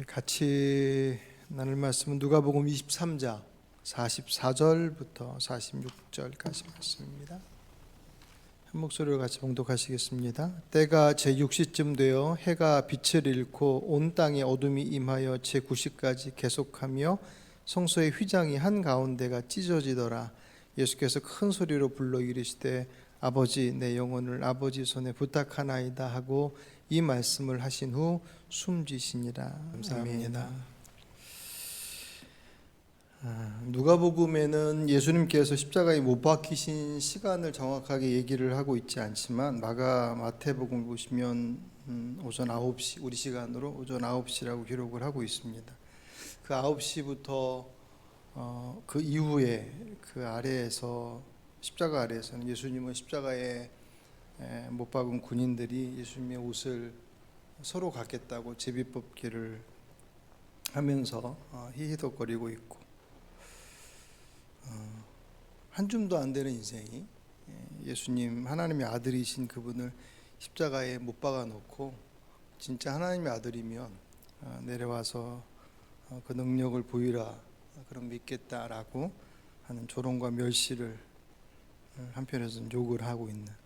같이 나눌 말씀은 누가복음 23장 44절부터 46절까지 말씀입니다. 한 목소리로 같이 봉독하시겠습니다. 때가 제6시쯤 되어 해가 빛을 잃고 온 땅에 어둠이 임하여 제9시까지 계속하며 성소의 휘장이 한가운데가 찢어지더라. 예수께서 큰 소리로 불러 이르시되 아버지 내 영혼을 아버지 손에 부탁하나이다 하고 이 말씀을 하신 후 숨지시니라. 감사합니다. 누가복음에는 예수님께서 십자가에 못 박히신 시간을 정확하게 얘기를 하고 있지 않지만 마태복음 보시면 오전 9시, 우리 시간으로 오전 9시라고 기록을 하고 있습니다. 그 9시부터 그 이후에 그 아래에서 십자가 아래에서는 예수님은 십자가에 못 박은 군인들이 예수님의 옷을 서로 갖겠다고 제비뽑기를 하면서 히히덕거리고 있고, 한 줌도 안 되는 인생이 예수님 하나님의 아들이신 그분을 십자가에 못 박아 놓고 진짜 하나님의 아들이면 내려와서 그 능력을 보이라, 그럼 믿겠다라고 하는 조롱과 멸시를 한편에서는 욕을 하고 있는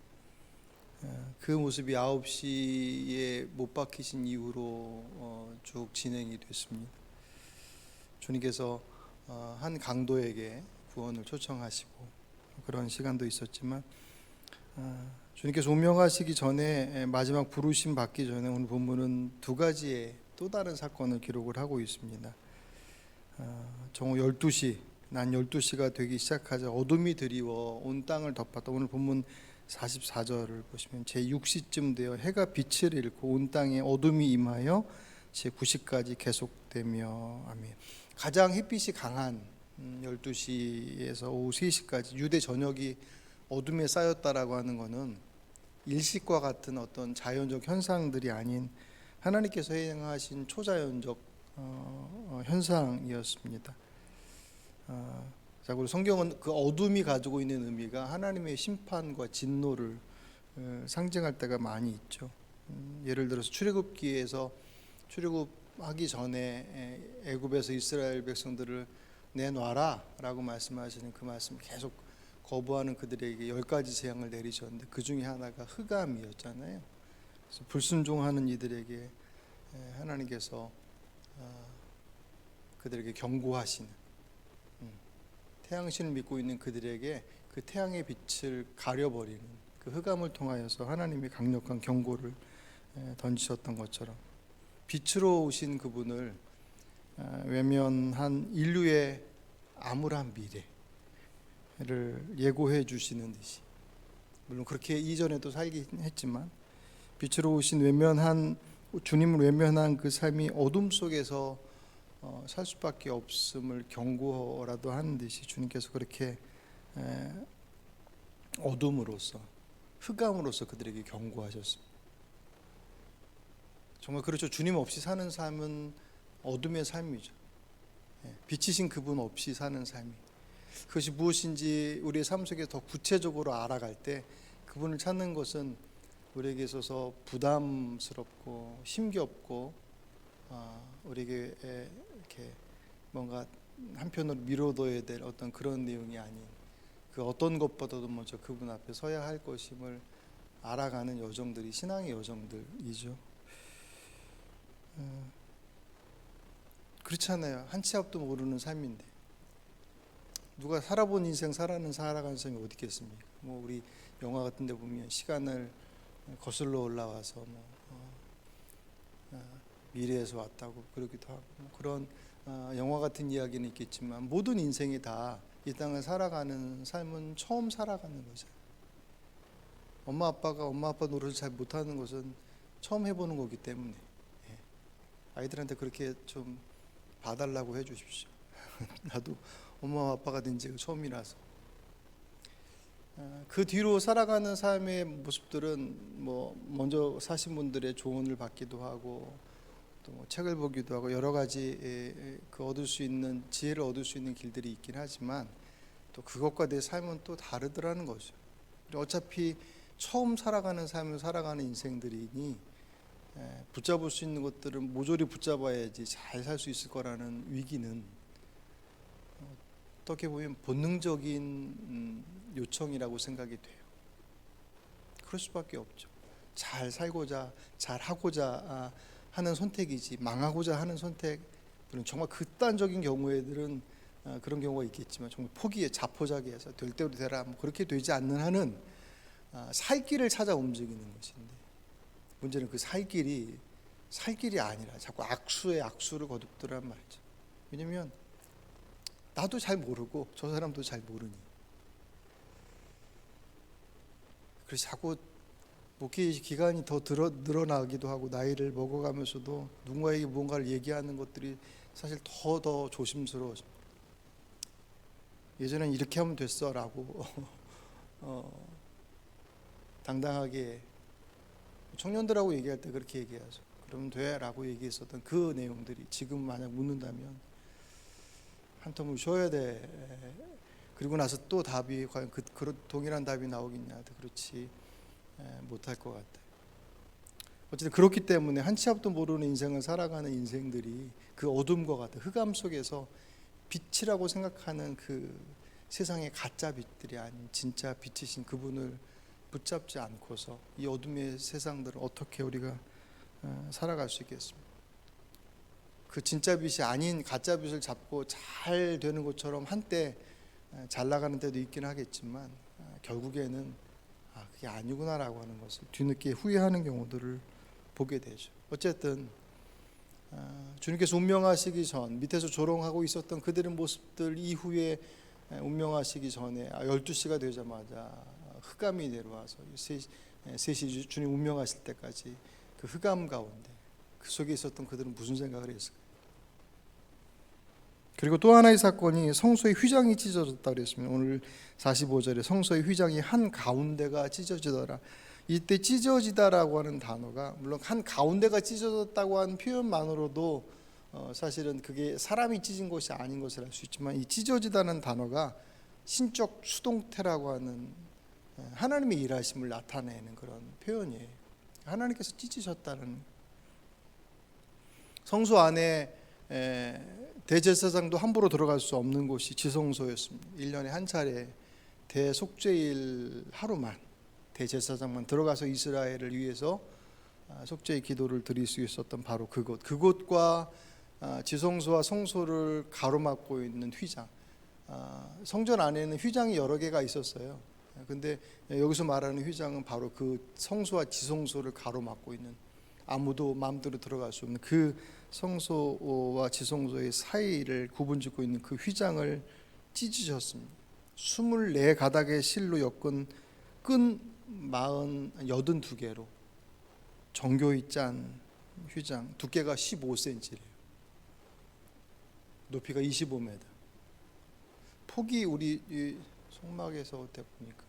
그 모습이 9시에 못 박히신 이후로 쭉 진행이 됐습니다. 주님께서 한 강도에게 구원을 초청하시고 그런 시간도 있었지만, 주님께서 운명하시기 전에 마지막 부르심 받기 전에 오늘 본문은 두 가지의 또 다른 사건을 기록을 하고 있습니다. 정오 12시, 난 12시가 되기 시작하자 어둠이 드리워 온 땅을 덮었다. 오늘 본문 44절을 보시면 제6시쯤 되어 해가 빛을 잃고 온 땅에 어둠이 임하여 제9시까지 계속되며. 아멘. 가장 햇빛이 강한 12시에서 오후 3시까지 유대 전역이 어둠에 쌓였다라고 하는 것은 일식과 같은 어떤 자연적 현상들이 아닌 하나님께서 행하신 초자연적 현상이었습니다. 자, 그리고 성경은 그 어둠이 가지고 있는 의미가 하나님의 심판과 진노를 상징할 때가 많이 있죠. 예를 들어서 출애굽기에서 출애굽하기 전에 애굽에서 이스라엘 백성들을 내놔라 라고 말씀하시는 그 말씀 계속 거부하는 그들에게 10가지 재앙을 내리셨는데 그 중에 하나가 흑암이었잖아요. 그래서 불순종하는 이들에게 하나님께서 그들에게 경고하시는, 태양신을 믿고 있는 그들에게 그 태양의 빛을 가려버리는 그 흑암을 통하여서 하나님이 강력한 경고를 던지셨던 것처럼 빛으로 오신 그분을 외면한 인류의 암울한 미래를 예고해 주시는 듯이, 물론 그렇게 이전에도 살긴 했지만 빛으로 오신 주님을 외면한 그 삶이 어둠 속에서 살 수밖에 없음을 경고라도 하는 듯이 주님께서 그렇게 어둠으로서 흑암으로서 그들에게 경고하셨습니다. 정말 그렇죠. 주님 없이 사는 삶은 어둠의 삶이죠. 빛이신 그분 없이 사는 삶이, 그것이 무엇인지 우리의 삶 속에 더 구체적으로 알아갈 때 그분을 찾는 것은 우리에게 있어서 부담스럽고 힘겹고, 우리에게 이렇게 뭔가 한편으로 미뤄둬야 될 어떤 그런 내용이 아닌, 그 어떤 것보다도 먼저 그분 앞에 서야 할 것임을 알아가는 여정들이 신앙의 여정들이죠. 그렇잖아요. 한 치 앞도 모르는 삶인데 누가 살아본 인생 살아가는 사람이 어디 있겠습니까? 뭐 우리 영화 같은 데 보면 시간을 거슬러 올라와서 미래에서 왔다고 그러기도 하고, 그런 영화 같은 이야기는 있겠지만 모든 인생이 다 이 땅을 살아가는 삶은 처음 살아가는 거죠. 엄마 아빠 노릇을 잘 못하는 것은 처음 해보는 거기 때문에 아이들한테 그렇게 좀 봐달라고 해주십시오. 나도 엄마 아빠가 된 지가 처음이라서. 그 뒤로 살아가는 삶의 모습들은 먼저 사신 분들의 조언을 받기도 하고 또 책을 보기도 하고 여러 가지 얻을 수 있는 지혜를 얻을 수 있는 길들이 있긴 하지만 또 그것과 내 삶은 또 다르더라는 거죠. 어차피 처음 살아가는 삶을 살아가는 인생들이니 붙잡을 수 있는 것들은 모조리 붙잡아야지 잘 살 수 있을 거라는 위기는 어떻게 보면 본능적인 요청이라고 생각이 돼요. 그럴 수밖에 없죠. 잘 살고자, 잘 하고자 하는 선택이지 망하고자 하는 선택들은 정말 극단적인 경우에들은 그런 경우가 있겠지만 정말 포기에 자포자기해서 될 대로 되라 뭐 그렇게 되지 않는 한은 살 길을 찾아 움직이는 것인데, 문제는 그 살 길이 아니라 자꾸 악수에 악수를 거듭더란 말이죠. 왜냐하면 나도 잘 모르고 저 사람도 잘 모르니, 그래서 자꾸 목회 기간이 더 늘어나기도 하고 나이를 먹어가면서도 누군가에게 무언가를 얘기하는 것들이 사실 더 조심스러워집니다. 예전엔 이렇게 하면 됐어 라고 당당하게 청년들하고 얘기할 때 그렇게 얘기하죠. 그러면 돼 라고 얘기했었던 그 내용들이 지금 만약 묻는다면 한텀을 쉬어야 돼. 그리고 나서 또 답이 과연 그 동일한 답이 나오겠냐, 그렇지 못할 것 같아요. 어쨌든 그렇기 때문에 한 치 앞도 모르는 인생을 살아가는 인생들이 그 어둠과 같은 흑암 속에서 빛이라고 생각하는 그 세상의 가짜 빛들이 아닌 진짜 빛이신 그분을 붙잡지 않고서 이 어둠의 세상들을 어떻게 우리가 살아갈 수 있겠습니까? 그 진짜 빛이 아닌 가짜 빛을 잡고 잘 되는 것처럼 한때 잘 나가는 때도 있긴 하겠지만 결국에는 그게 아니구나라고 하는 것을 뒤늦게 후회하는 경우들을 보게 되죠. 어쨌든 주님께서 운명하시기 전 밑에서 조롱하고 있었던 그들의 모습들 이후에 운명하시기 전에 12시가 되자마자 흑암이 내려와서 3시 주님 운명하실 때까지 그 흑암 가운데 그 속에 있었던 그들은 무슨 생각을 했을까요? 그리고 또 하나의 사건이 성소의 휘장이 찢어졌다 그랬습니다. 오늘 45절에 성소의 휘장이 한 가운데가 찢어지더라. 이때 찢어지다라고 하는 단어가 물론 한 가운데가 찢어졌다고 하는 표현만으로도 사실은 그게 사람이 찢은 것이 아닌 것을 알 수 있지만, 이 찢어지다는 단어가 신적 수동태라고 하는 하나님의 일하심을 나타내는 그런 표현이에요. 하나님께서 찢으셨다는, 성소 안에 대제사장도 함부로 들어갈 수 없는 곳이 지성소였습니다. 1년에 한 차례 대속죄일 하루만 대제사장만 들어가서 이스라엘을 위해서 속죄의 기도를 드릴 수 있었던 바로 그곳과 지성소와 성소를 가로막고 있는 휘장, 성전 안에는 휘장이 여러 개가 있었어요. 근데 여기서 말하는 휘장은 바로 그 성소와 지성소를 가로막고 있는, 아무도 마음대로 들어갈 수 없는 그 성소와 지성소의 사이를 구분짓고 있는 그 휘장을 찢으셨습니다. 24가닥의 실로 엮은 끈 82개로 정교히 짠 휘장, 두께가 15cm래요. 높이가 25m. 폭이 우리 성막에서 때 보니까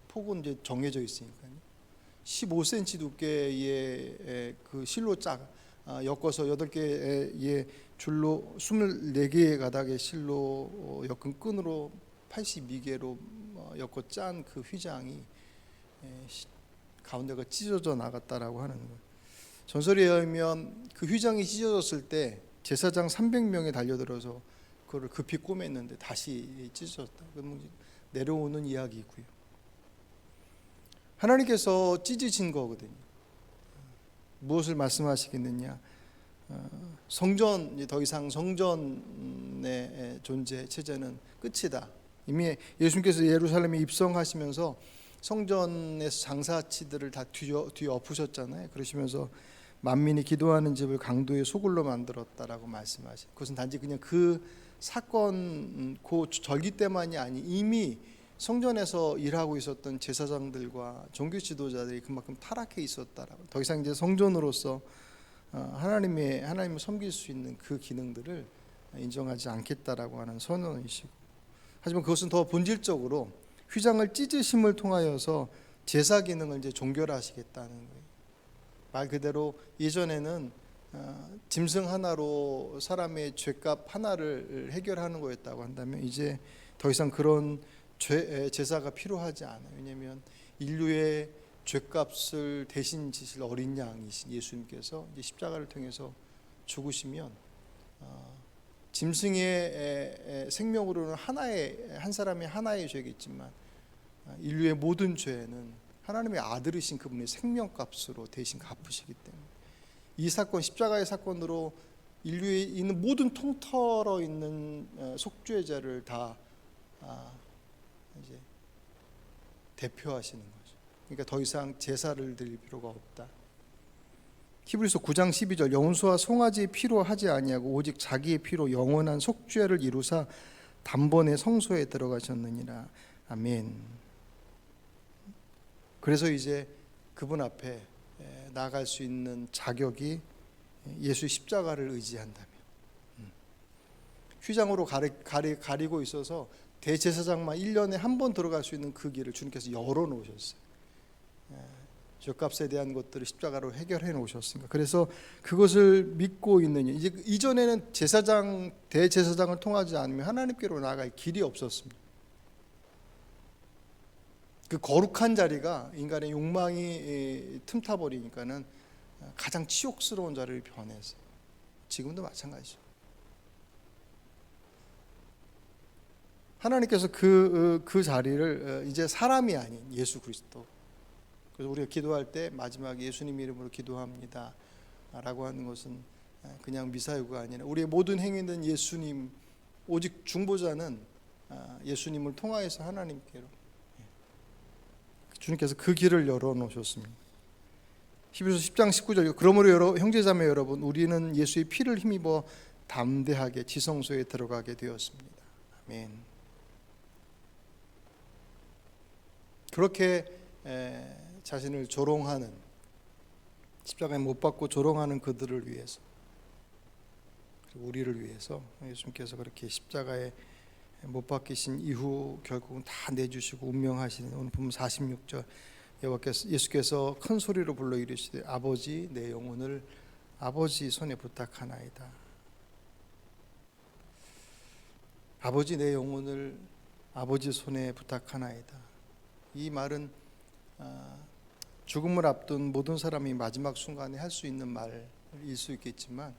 폭은 이제 정해져 있으니까요. 15cm 두께의 그 실로 엮어서 8개의 줄로 24개의 가닥의 실로 엮은 끈으로 82개로 엮어 짠 그 휘장이 가운데가 찢어져 나갔다라고 하는 거예요. 전설에 의하면 그 휘장이 찢어졌을 때 제사장 300명이 달려들어서 그거를 급히 꼬맸는데 다시 찢어졌다. 내려오는 이야기고요. 하나님께서 찢으신 거거든요. 무엇을 말씀하시겠느냐? 성전, 더 이상 성전의 존재 체제는 끝이다. 이미 예수님께서 예루살렘에 입성하시면서 성전에서 장사치들을 다 뒤엎으셨잖아요. 그러시면서 만민이 기도하는 집을 강도의 소굴로 만들었다라고 말씀하신, 그것은 단지 그냥 그 사건 그 절기 때만이 아니 이미 성전에서 일하고 있었던 제사장들과 종교 지도자들이 그만큼 타락해 있었다라고, 더 이상 이제 성전으로서 하나님을 섬길 수 있는 그 기능들을 인정하지 않겠다라고 하는 선언이시고, 하지만 그것은 더 본질적으로 휘장을 찢으심을 통하여서 제사 기능을 이제 종결하시겠다는 거예요. 말 그대로 예전에는 짐승 하나로 사람의 죄값 하나를 해결하는 거였다고 한다면 이제 더 이상 그런 제사가 필요하지 않아요. 왜냐하면 인류의 죄값을 대신 지실 어린 양이신 예수님께서 이제 십자가를 통해서 죽으시면 짐승의 생명으로는 한 사람의 하나의 죄겠지만 인류의 모든 죄는 하나님의 아들이신 그분의 생명값으로 대신 갚으시기 때문에 이 사건, 십자가의 사건으로 인류에 있는 모든 통틀어 있는 속죄자를 다 이제 대표하시는 거죠. 그러니까 더 이상 제사를 드릴 필요가 없다. 히브리서 9장 12절 염소와 송아지의 피로 하지 아니하고 오직 자기의 피로 영원한 속죄를 이루사 단번에 성소에 들어가셨느니라. 아멘. 그래서 이제 그분 앞에 나아갈 수 있는 자격이 예수의 십자가를 의지한다면 휘장으로 가리고 있어서 대제사장만 1년에 한 번 들어갈 수 있는 그 길을 주님께서 열어놓으셨어요. 죄값에 대한 것들을 십자가로 해결해 놓으셨으니까. 그래서 그것을 믿고 있는 이제 이전에는 대제사장을 통하지 않으면 하나님께로 나아갈 길이 없었습니다. 그 거룩한 자리가 인간의 욕망이 틈타 버리니까는 가장 치욕스러운 자리를 변했어요. 지금도 마찬가지죠. 하나님께서 그 자리를 이제 사람이 아닌 예수 그리스도. 그래서 우리가 기도할 때 마지막에 예수님 이름으로 기도합니다 라고 하는 것은 그냥 미사유가 아니라 우리의 모든 행위는 예수님, 오직 중보자는 예수님을 통하여서 하나님께로, 주님께서 그 길을 열어놓으셨습니다. 히브리서 10장 19절 그러므로 형제자매 여러분 우리는 예수의 피를 힘입어 담대하게 지성소에 들어가게 되었습니다. 아멘. 그렇게 자신을 조롱하는, 십자가에 못 박고 조롱하는 그들을 위해서, 그리고 우리를 위해서 예수님께서 그렇게 십자가에 못 박히신 이후 결국은 다 내주시고 운명하시는, 오늘 보면 46절 예수께서 큰 소리로 불러 이르시되 아버지 내 영혼을 아버지 손에 부탁하나이다. 아버지 내 영혼을 아버지 손에 부탁하나이다. 이 말은 죽음을 앞둔 모든 사람이 마지막 순간에 할 수 있는 말일 수 있겠지만,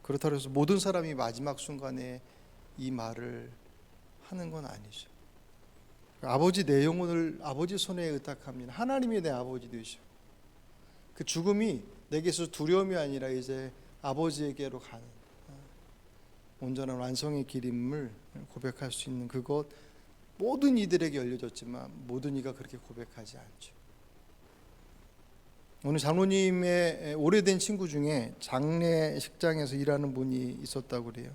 그렇다고 해서 모든 사람이 마지막 순간에 이 말을 하는 건 아니죠. 아버지 내 영혼을 아버지 손에 의탁합니다. 하나님이 내 아버지 되시고 그 죽음이 내게서 두려움이 아니라 이제 아버지에게로 가는 온전한 완성의 길임을 고백할 수 있는 그것, 모든 이들에게 열려졌지만 모든 이가 그렇게 고백하지 않죠. 오늘 장로님의 오래된 친구 중에 장례식장에서 일하는 분이 있었다고 그래요.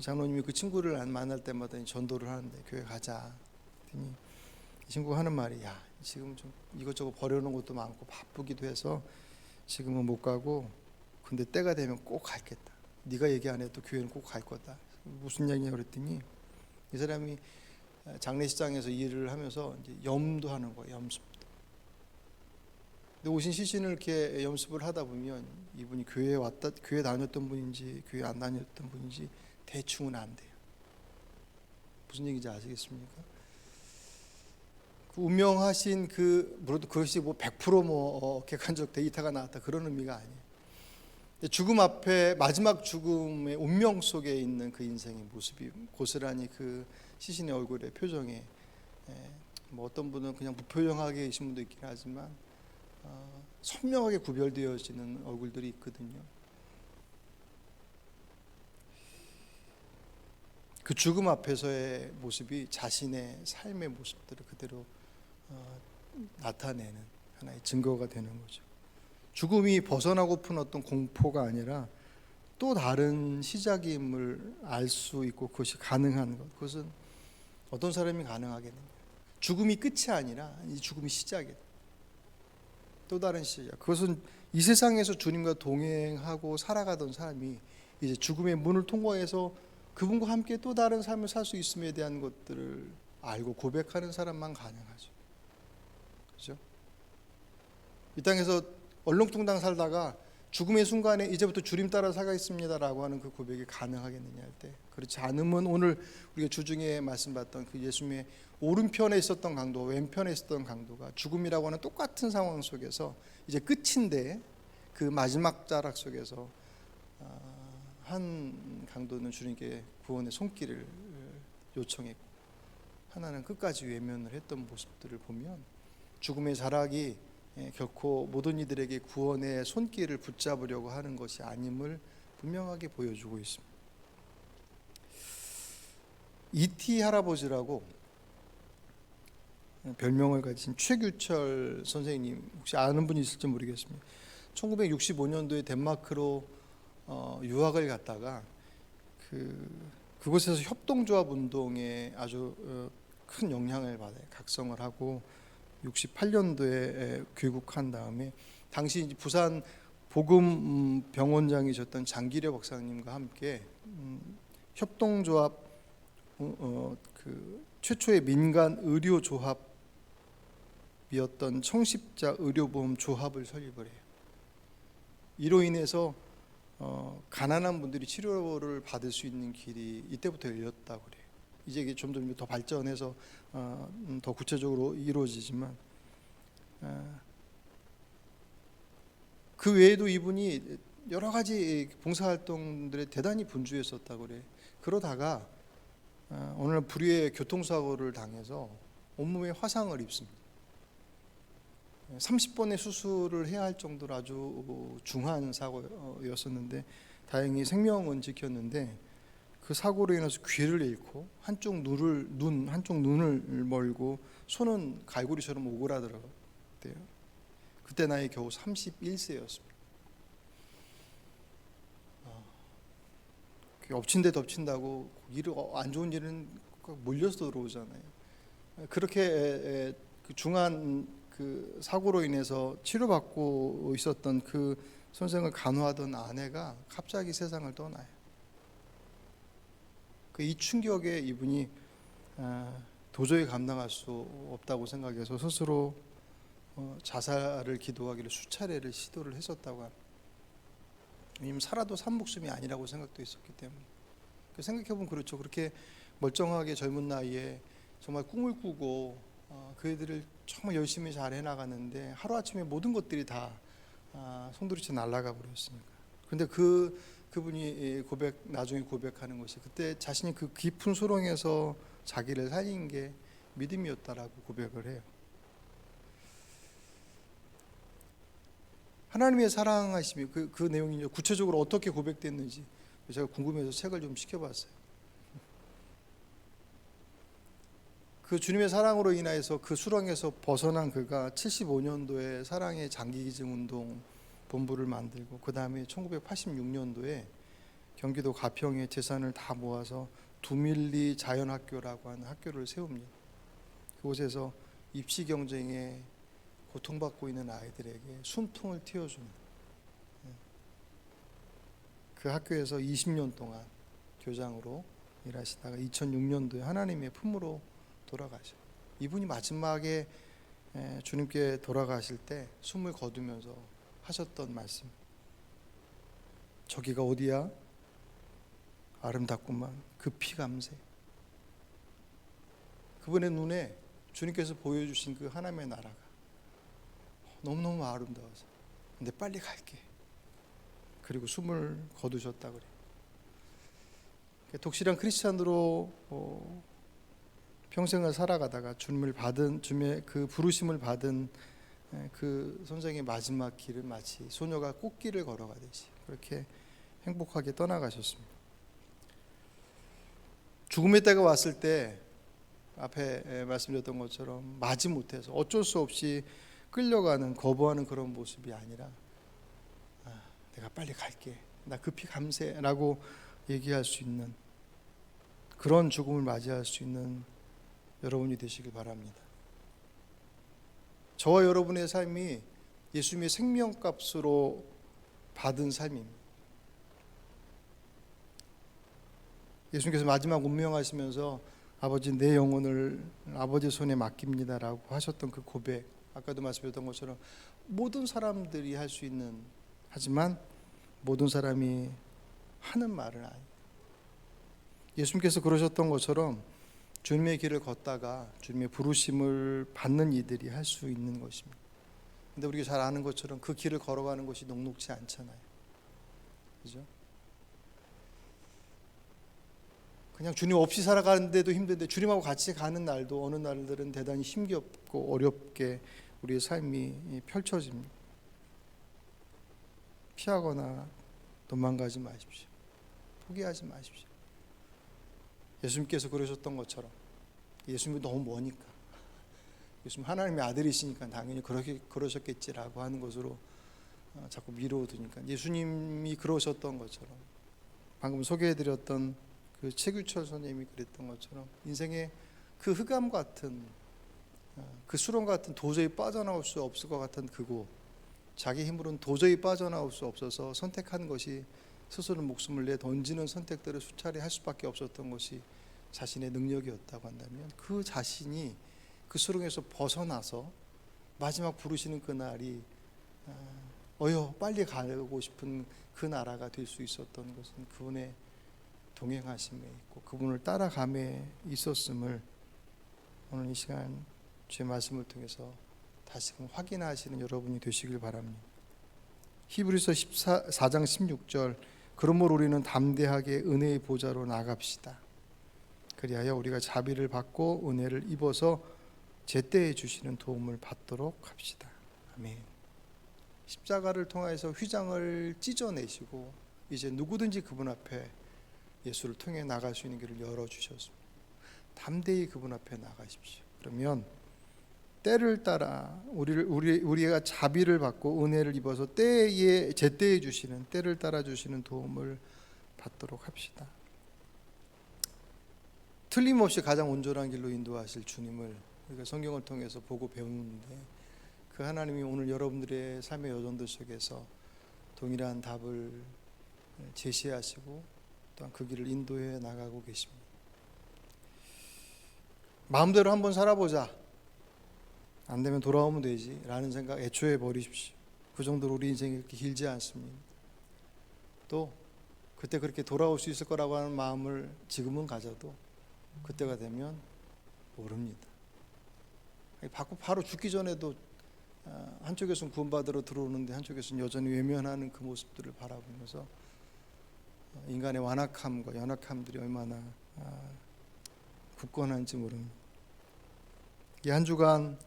장로님이 그 친구를 만날 때마다 전도를 하는데 교회 가자 했더니 이 친구가 하는 말이, 야 지금 좀 이것저것 버려놓은 것도 많고 바쁘기도 해서 지금은 못 가고 근데 때가 되면 꼭 갈겠다. 네가 얘기 안 해도 교회는 꼭 갈 거다. 무슨 얘기냐 그랬더니 이 사람이 장례식장에서 일을 하면서 이제 염도 하는 거예요. 염습도. 근데 오신 시신을 이렇게 염습을 하다 보면 이분이 교회 다녔던 분인지 교회 안 다녔던 분인지 대충은 안 돼요. 무슨 얘기인지 아시겠습니까? 그 운명하신 그것이 100% 객관적 데이터가 나왔다 그런 의미가 아니에요. 죽음 앞에 마지막 죽음의 운명 속에 있는 그 인생의 모습이 고스란히 그 시신의 얼굴의 표정에, 어떤 분은 그냥 무표정하게 계신 분도 있긴 하지만 선명하게 구별되어지는 얼굴들이 있거든요. 그 죽음 앞에서의 모습이 자신의 삶의 모습들을 그대로 나타내는 하나의 증거가 되는 거죠. 죽음이 벗어나고픈 어떤 공포가 아니라 또 다른 시작임을 알 수 있고 그것이 가능한 것, 그것은 어떤 사람이 가능하겠느냐. 죽음이 끝이 아니라 이 죽음이 시작이다. 또 다른 시작. 그것은 이 세상에서 주님과 동행하고 살아가던 사람이 이제 죽음의 문을 통과해서 그분과 함께 또 다른 삶을 살 수 있음에 대한 것들을 알고 고백하는 사람만 가능하죠. 그렇죠? 이 땅에서 얼렁뚱땅 살다가 죽음의 순간에 이제부터 주님 따라 살겠습니다라고 하는 그 고백이 가능하겠느냐 할 때, 그렇지 않으면 오늘 우리가 주중에 말씀받던 그 예수님의 오른편에 있었던 강도, 왼편에 있었던 강도가 죽음이라고 하는 똑같은 상황 속에서 이제 끝인데, 그 마지막 자락 속에서 한 강도는 주님께 구원의 손길을 요청했고, 하나는 끝까지 외면을 했던 모습들을 보면 죽음의 자락이 결코 모든 이들에게 구원의 손길을 붙잡으려고 하는 것이 아님을 분명하게 보여주고 있습니다. 이티 할아버지라고 별명을 가진 최규철 선생님, 혹시 아는 분이 있을지 모르겠습니다. 1965년도에 덴마크로 유학을 갔다가 그곳에서 협동조합 운동에 아주 큰 영향을 받아요. 각성을 하고 68년도에 귀국한 다음에 당시 부산 복음 병원장이셨던 장기려 박사님과 함께 협동조합 그 최초의 민간 의료 조합이었던 청십자 의료보험 조합을 설립을 해요. 이로 인해서 가난한 분들이 치료를 받을 수 있는 길이 이때부터 열렸다고 그래요. 이제 이게 좀 더 발전해서 더 구체적으로 이루어지지만, 그 외에도 이분이 여러 가지 봉사활동들에 대단히 분주했었다고 그래요. 그러다가 어느 날 불의의 교통사고를 당해서 온몸에 화상을 입습니다. 30번의 수술을 해야 할 정도로 아주 중한 사고였었는데 다행히 생명은 지켰는데, 그 사고로 인해서 귀를 잃고 한쪽 눈을 멀고 손은 갈고리처럼 오그라들었대요. 그때 나이 겨우 31세였습니다. 엎친 데 덮친다고 안 좋은 일은 몰려서 들어오잖아요. 그렇게 중한 그 사고로 인해서 치료받고 있었던 그 선생을 간호하던 아내가 갑자기 세상을 떠나요. 이 충격에 이분이 도저히 감당할 수 없다고 생각해서 스스로 자살을 기도하기를 수차례를 시도를 했었다고 합니다. 왜냐하면 살아도 산 목숨이 아니라고 생각도 했었기 때문에. 생각해보면 그렇죠. 그렇게 멀쩡하게 젊은 나이에 정말 꿈을 꾸고 그 애들을 정말 열심히 잘 해나가는데 하루아침에 모든 것들이 다 송두리째 날아가 버렸으니까. 그런데 그분이 나중에 고백하는 것이, 그때 자신이 그 깊은 수렁에서 자기를 살린 게 믿음이었다라고 고백을 해요. 하나님의 사랑하심이 그 내용이 구체적으로 어떻게 고백됐는지 제가 궁금해서 책을 좀 시켜봤어요. 그 주님의 사랑으로 인하여서 그 수렁에서 벗어난 그가 75년도에 사랑의 장기기증 운동 본부를 만들고, 그 다음에 1986년도에 경기도 가평에 재산을 다 모아서 두밀리 자연학교라고 하는 학교를 세웁니다. 그곳에서 입시 경쟁에 고통받고 있는 아이들에게 숨통을 틔워주는, 그 학교에서 20년 동안 교장으로 일하시다가 2006년도에 하나님의 품으로 돌아가셔요. 이분이 마지막에 주님께 돌아가실 때 숨을 거두면서 하셨던 말씀, 저기가 어디야? 아름답구만 급히 감세. 그분의 눈에 주님께서 보여주신 그 하나님의 나라가 너무너무 아름다워서, 근데 빨리 갈게. 그리고 숨을 거두셨다 그래요. 독실한 크리스찬으로 평생을 살아가다가 주님의 그 부르심을 받은 그 선생의 마지막 길은 마치 소녀가 꽃길을 걸어가듯이 그렇게 행복하게 떠나가셨습니다. 죽음의 때가 왔을 때 앞에 말씀드렸던 것처럼 마지못해서 어쩔 수 없이 끌려가는, 거부하는 그런 모습이 아니라 내가 빨리 갈게, 나 급히 감세라고 얘기할 수 있는 그런 죽음을 맞이할 수 있는 여러분이 되시길 바랍니다. 저와 여러분의 삶이 예수님의 생명값으로 받은 삶입니다. 예수님께서 마지막 운명하시면서 아버지 내 영혼을 아버지 손에 맡깁니다라고 하셨던 그 고백, 아까도 말씀드렸던 것처럼 모든 사람들이 할 수 있는 하지만 모든 사람이 하는 말은 아니에요. 예수님께서 그러셨던 것처럼 주님의 길을 걷다가 주님의 부르심을 받는 이들이 할 수 있는 것입니다. 근데 우리가 잘 아는 것처럼 그 길을 걸어가는 것이 녹록지 않잖아요. 그죠? 그냥 주님 없이 살아가는데도 힘든데 주님하고 같이 가는 날도 어느 날들은 대단히 힘겹고 어렵게 우리의 삶이 펼쳐집니다. 피하거나 도망가지 마십시오. 포기하지 마십시오. 예수님께서 그러셨던 것처럼 예수님이 너무 머니까 예수님 하나님의 아들이시니까 당연히 그러셨겠지라고 하는 것으로 자꾸 미뤄두니까 예수님이 그러셨던 것처럼 방금 소개해드렸던 그 최규철 선생님이 그랬던 것처럼 인생의 그 흑암 같은 그 수렁 같은 도저히 빠져나올 수 없을 것 같은 그곳, 자기 힘으로는 도저히 빠져나올 수 없어서 선택한 것이 스스로 목숨을 내 던지는 선택들을 수차례 할 수밖에 없었던 것이 자신의 능력이었다고 한다면 그 자신이 그 수렁에서 벗어나서 마지막 부르시는 그날이 빨리 가고 싶은 그 나라가 될 수 있었던 것은 그분의 동행하심에 있고 그분을 따라감에 있었음을 오늘 이 시간 주의 말씀을 통해서 다시금 확인하시는 여러분이 되시길 바랍니다. 히브리서 4장 16절 그러므로 우리는 담대하게 은혜의 보좌로 나갑시다. 그리하여 우리가 자비를 받고 은혜를 입어서 제때에 주시는 도움을 받도록 합시다. 아멘. 십자가를 통해서 휘장을 찢어내시고 이제 누구든지 그분 앞에 예수를 통해 나갈 수 있는 길을 열어주셨습니다. 담대히 그분 앞에 나가십시오. 그러면 때를 따라 우리가 자비를 받고 은혜를 입어서 제때에 주시는 때를 따라 주시는 도움을 받도록 합시다. 틀림없이 가장 온전한 길로 인도하실 주님을 우리가 성경을 통해서 보고 배우는데 그 하나님이 오늘 여러분들의 삶의 여정들 속에서 동일한 답을 제시하시고 또한 그 길을 인도해 나가고 계십니다. 마음대로 한번 살아보자, 안 되면 돌아오면 되지 라는 생각 애초에 버리십시오. 그 정도로 우리 인생이 그렇게 길지 않습니다. 또 그때 그렇게 돌아올 수 있을 거라고 하는 마음을 지금은 가져도 그때가 되면 모릅니다. 받고 바로 죽기 전에도 한쪽에서는 구원받으러 들어오는데 한쪽에서는 여전히 외면하는 그 모습들을 바라보면서 인간의 완악함과 연약함들이 얼마나 굳건한지 모릅니다. 이 한 주간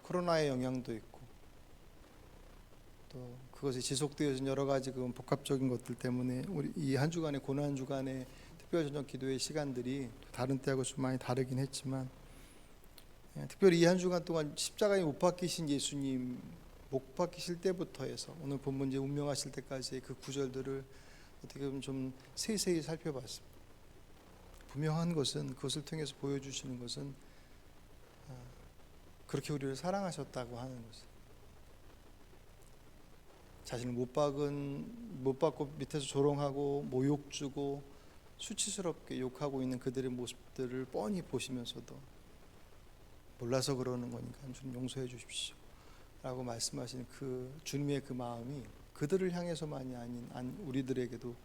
코로나의 영향도 있고 또 그것이 지속되어진 여러 가지 그 복합적인 것들 때문에 우리 이 한 주간의 고난 주간의 특별전적 기도의 시간들이 다른 때하고 좀 많이 다르긴 했지만 특별히 이 한 주간 동안 십자가에 못 박히신 예수님 못 박히실 때부터 해서 오늘 본문 이제 운명하실 때까지의 그 구절들을 어떻게 보면 좀 세세히 살펴봤습니다. 분명한 것은 그것을 통해서 보여주시는 것은 그렇게 우리를 사랑하셨다고 하는 것을 자신을 못 박고 밑에서 조롱하고 모욕 주고 수치스럽게 욕하고 있는 그들의 모습들을 뻔히 보시면서도 몰라서 그러는 거니까 주님 용서해 주십시오 라고 말씀하시는 그 주님의 그 마음이 그들을 향해서만이 아닌 우리들에게도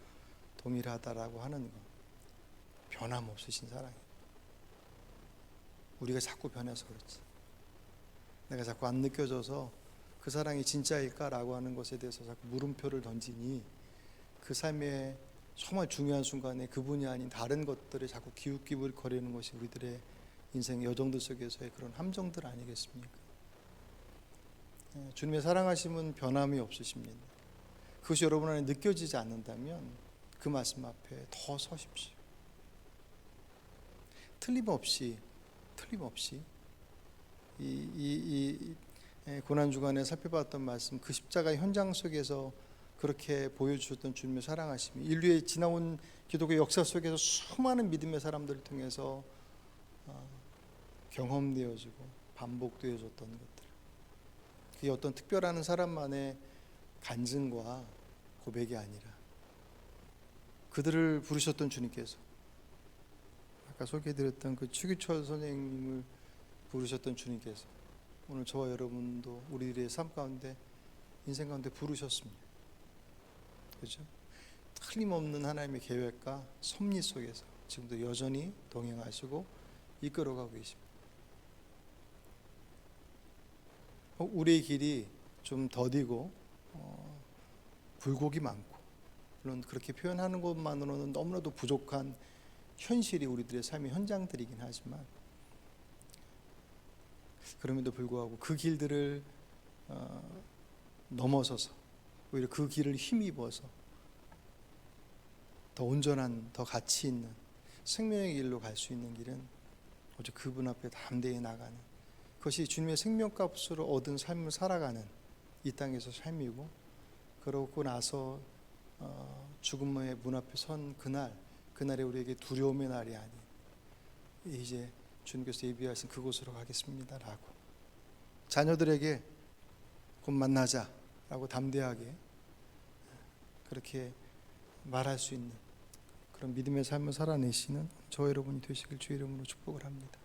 동일하다라고 하는 것, 변함없으신 사랑이에요. 우리가 자꾸 변해서 그렇지, 내가 자꾸 안 느껴져서 그 사랑이 진짜일까라고 하는 것에 대해서 자꾸 물음표를 던지니 그 삶의 정말 중요한 순간에 그분이 아닌 다른 것들에 자꾸 기웃기웃거리는 것이 우리들의 인생의 여정들 속에서의 그런 함정들 아니겠습니까? 주님의 사랑하심은 변함이 없으십니다. 그것이 여러분 안에 느껴지지 않는다면 그 말씀 앞에 더 서십시오. 틀림없이 이 고난 주간에 살펴봤던 말씀, 그 십자가의 현장 속에서 그렇게 보여주셨던 주님의 사랑하심이 인류의 지나온 기독교 역사 속에서 수많은 믿음의 사람들을 통해서 경험되어지고 반복되어졌던 것들, 그게 어떤 특별한 사람만의 간증과 고백이 아니라 그들을 부르셨던 주님께서 아까 소개해드렸던 그 추기철 선생님을 부르셨던 주님께서 오늘 저와 여러분도 우리들의 삶 가운데 인생 가운데 부르셨습니다. 그렇죠? 틀림없는 하나님의 계획과 섭리 속에서 지금도 여전히 동행하시고 이끌어가고 계십니다. 우리의 길이 좀 더디고 굴곡이 많고, 물론 그렇게 표현하는 것만으로는 너무나도 부족한 현실이 우리들의 삶의 현장들이긴 하지만, 그럼에도 불구하고 그 길들을 넘어서서 오히려 그 길을 힘입어서 더 온전한, 더 가치 있는 생명의 길로 갈 수 있는 길은 오직 그분 앞에 담대히 나가는, 그것이 주님의 생명값으로 얻은 삶을 살아가는 이 땅에서 삶이고, 그러고 나서 죽음의 문 앞에 선 그날이 우리에게 두려움의 날이 아닌, 이제 주님께서 예비하신 그곳으로 가겠습니다라고 자녀들에게 곧 만나자라고 담대하게 그렇게 말할 수 있는 그런 믿음의 삶을 살아내시는 저 여러분이 되시길 주의 이름으로 축복을 합니다.